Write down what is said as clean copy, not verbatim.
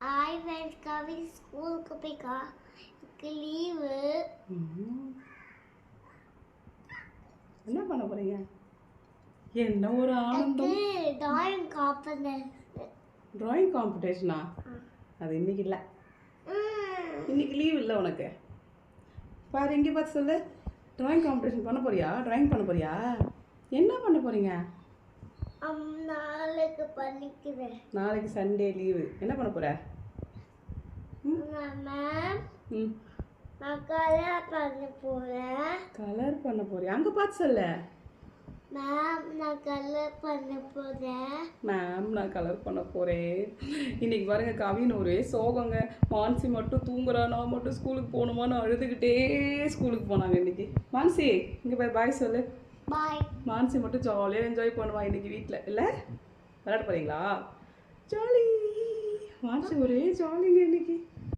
Hi friends, கவி ஸ்கூலுக்கு போய்க்கா. எனக்கு leave. என்ன பண்ண போறீங்க? என்ன ஒரு ஆனந்தம். Drawing competition. டிராயிங் காம்படிஷனா? அது இன்னைக்கு இல்லை. இன்னைக்கு லீவ் இல்லை உனக்கு. பாரு இங்கே பார்த்து சொல்லு. டிராயிங் காம்படிஷன் பண்ண போறியா? டிராயிங் பண்ண போறியா? என்ன பண்ண போறீங்க? நாளைக்கு பண்ணிக்கிறேன். நாளைக்கு சண்டே லீவு. என்ன பண்ண போற? மேம், நான் கலர் பண்ண போறேன். கலர் பண்ண போறியா? அங்கே பார்த்து சொல்லு. மேம், நான் கலர் பண்ண போறேன். மேம், நான் கலர் பண்ண போகிறேன். இன்னைக்கு பாருங்க, கவின்னு ஒரே சோகங்க. மான்சி மட்டும் தூங்குறா, நான் மட்டும் ஸ்கூலுக்கு போகணுமான்னு அழுதுகிட்டே ஸ்கூலுக்கு போனாங்க இன்னைக்கு. மான்சி இங்கே போய் பாய் சொல்லு. பாய். மான்சி மட்டும் ஜாலியாக என்ஜாய் பண்ணுவான் இன்னைக்கு வீட்டில். இல்லை விளையாட போகிறீங்களா? ஜாலி. மான்சி ஒரே ஜாலிங்க.